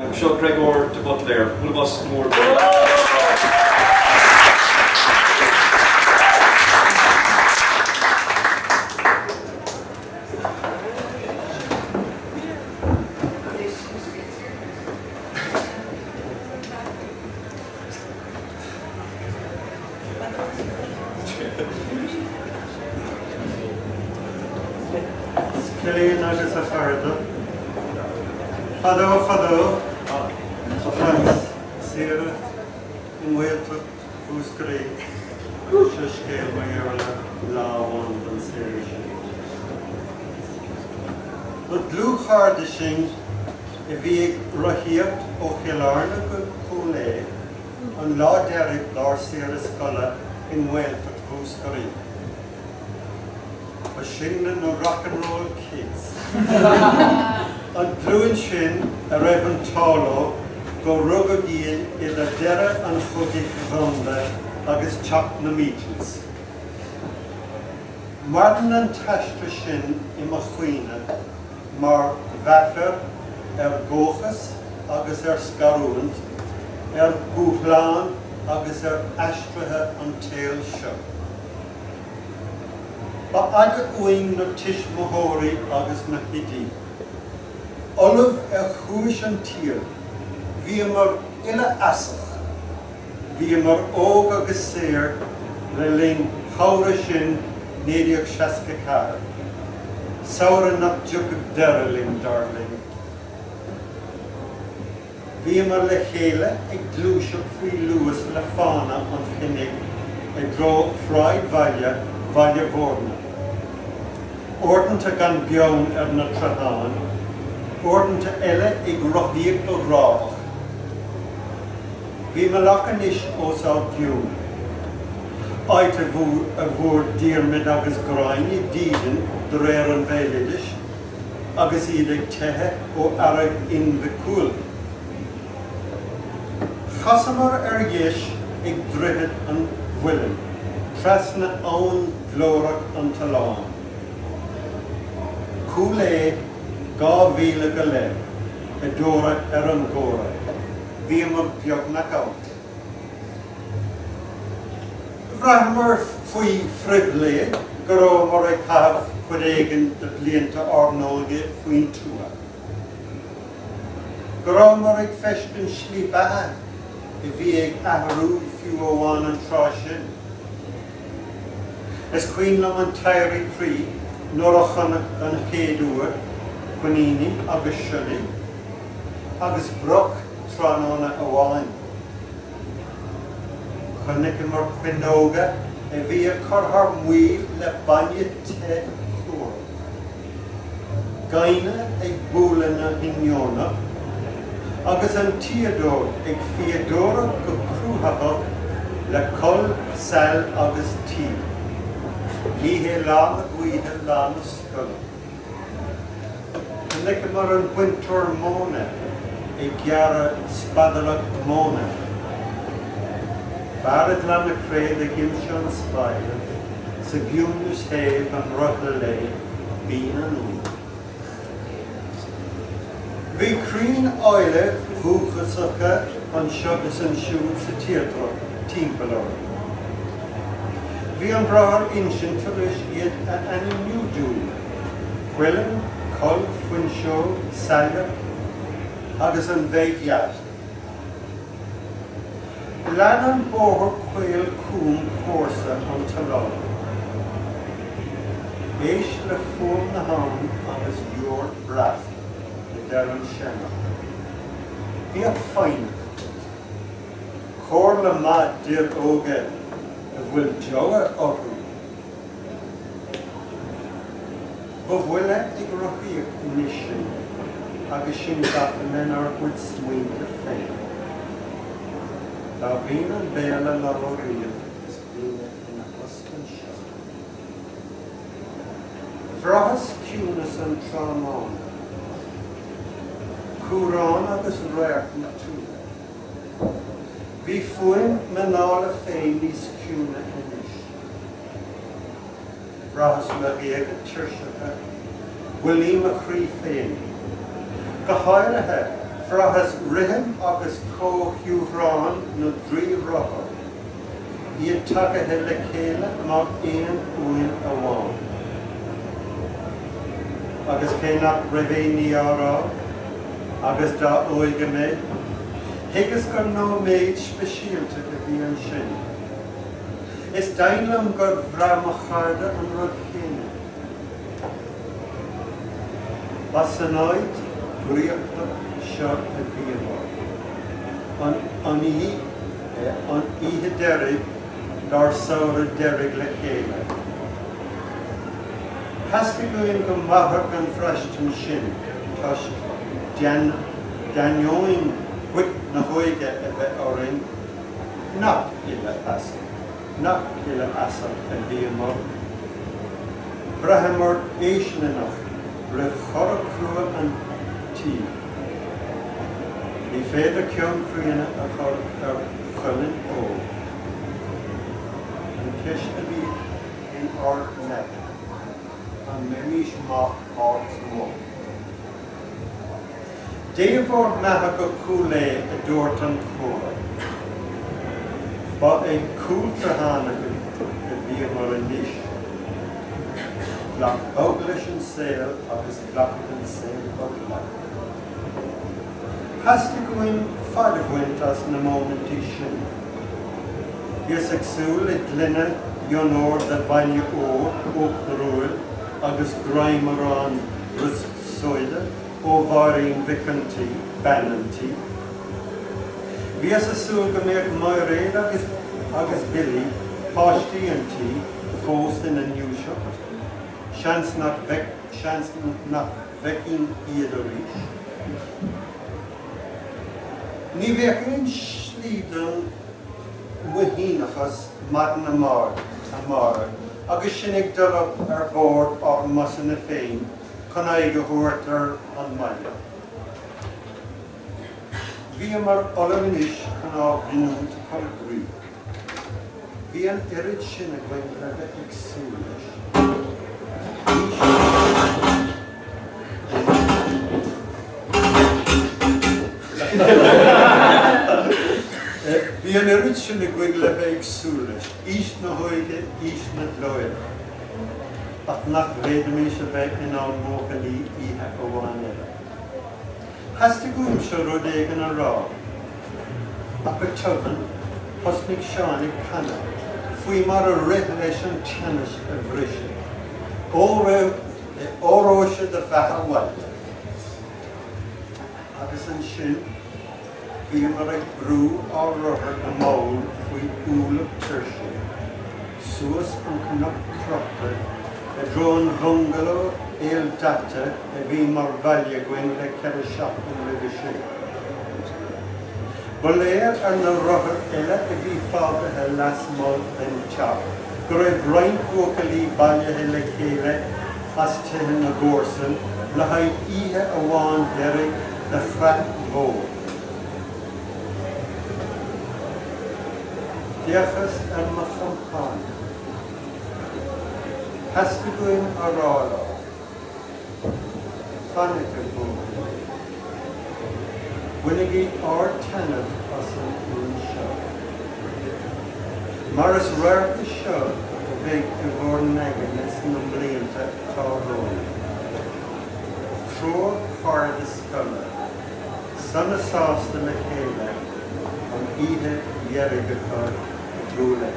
Seo Grego de Butler, one of us more. Killeen agus a farda. Fado, Sira, in Wales, Fuscree, Shishkale, Mayerla, Lawan, and Syrishan. But blue hardishing, a big Rahiat o Hilarna good Kule, and Law Derek, Lord Sira Scholar, in Wales, Fuscree. A shingling no rock and roll kids. And blue and shin, a Reverend Tolo, go rug again in a dera and chugig ronda, agus chop na meetings. Martin and Tashta shin in Machuina, mar Vaffer, Gochas, agus Scaruant, Buchlan, agus Ashtraha and Tail Shop. Ba agad uing na tish mohori agus na hidi. Olive chuis an tír, bhí mar ina asach, bhí mar óg agus séir le linn chomhra sin néideag seasca car. Saura nach dúchad deirelinn darling. Bhí mar le chéile ag glúiseach faoi luas le fána an chinnig ag dro Fried Valja Vorna. Ordenta gan beon na Trahan, Ordenta elle ag rohiag do rách. Bhí me lachan is os á giún. Ait a bhúr díormid agus grain I díden de réir an bhéileadis, agus iad ag tethe ó arag in the cúil. Chasamar dheis ag drithid an bhuilean, tresna ón glórach an talán. Cúlé gá bhíle go le, a dóra an góra, bhí mar beag na gát. Bhreithmar faoi fribhlé, go raibh mar ag taobh chud éigean de blianta ornóige faoin túa. Go raibh mar ag feistin slí bathe, I bhí ag ahrú fiú óháin an trá sin. Is cuoin am an tairí trí, nóra chana an chéadúr, Quinini agus Shully, agus Brock Tranona Awain. Chunic mar Quindoga, a bhí a corthar muil le bainne te chóir. Gaine ag búla na hiniona, agus an Theodore ag Fiodora go crúthacha le col, sal agus tí. Líhe lána guide lána scoil. Chunic mar an Winter Mona, ag gearra spadalach Mona. Farad lana créad ag imsean spáile, sa giúnus héh an rotha lé, bín an ún. Bhí crín áile bhúchasacha an seogus an siúd sa tírdro, timpealóir. Bhí an bráth insin turis iad a anniu dúil, Quillen, Col, Fuinseo, Saga, agus an bhéigead. Lean an bóthar cuil cúm córsa an talán. Éis le fuam na hán agus leor brath, le dar an sena. Bhí a faoina. Cór le mad dir óge, a bhfuil deoga orthú. Ba bhfuile ag roiíoch nísin, agus sin gafanan ar bhuid smuointe féin. Tá bhín an béla le roiíoch is bhíine ina oscan seo. Bhrachas ciúnas an trámán. Cúrán agus réirt na túla. Bhí fuin menála féin níos ciúna inis. Bhrachas le bhéag a tíirseacha, bhfuilím a chrí féin. Go háirithe Frachas rihim agus cóhiúrán na drí rocha. Iad take he le chéile mar éon uin amháin. Agus cé nach raibhéní árá, agus dá óige méid. Higus gur nó méid speisialta go bhí an sin. Is dainlam gur bhra mo charda an rud chéine. As an áid, bríochta seo a bhíomhá. An ihe derig, dar saoire derig le chéile. Hasca goin go maithar an freistin sin, tas dainóin huic na óige a bheith orainn, nach ile asal a bhíomhá. Brathamar éisnanach, raibh chorra crua an tí. Ní féidir ceann cruanna a chur ar chuilinn ó. An ceis a bhí in ard neb, an méimís má ard mó. Déobhór meatha go cúlé a dúirt an córa. Ba é cúlta hána go bhíomhar an níis. Glach óg leis an saoil agus glach an saoil óg leach. Hasca goin fadahhaint as na mómantí sin. Is ag súil I glunne dionóir de baile ó rúil agus graimarán rus soide ó bharín vicantí, banantí. Bhí as a súil go méid mar réad agus bilí páistí antí fós in a nniuseacht. Seans nach vecin iad a rís. Ní bheadh slídan wahínachas mad na mar, agus sin ag dul ar bord ar masan na féin, chun ag go thuairt ar an maile. Bhí mar olanis chun á bhrinút chuil grú. Bhí an irid sin a ghain le bheith ag súlis. Bhí an irid sin a ghain le bheith ag súlis. Ís na óige, ís na dlóir. Ach nach réadamí se bheith in an móchalí ihe ó bháin eile. Hasca gúim se rud éigean a rá. Ach go tugan, hosnig seán ag canna. Fuoi mar a rith leis an teannas a bhrisin. Óróise de bheitha bhaile. Agus an sin, bhí mar ag brú á ruthair na mól faoi úlamh tuirse. Suas an cnach crocta, a dro an bhungaló éal data a bhí mar bhaile ghain le ceithre seach an ribh sin. Ba léir ar na ruthair eile a bhí fágathe lasmód an teach. Go raibh roinnt vocalí bailithe le chéile as tuthe na gcórsan le haghaidh ihe amháin deirg na chreat mhór. Diachas ar na champáin. Hasca goin a rála. Fannica bóg. Winnig ár tanad as an úin seo. Mar is rairta seo a bheith I bhór negan is na blianta tá róla. Trúr páir de scoile. Sanna sásta le chéile an ihe dhearige chur a drúla.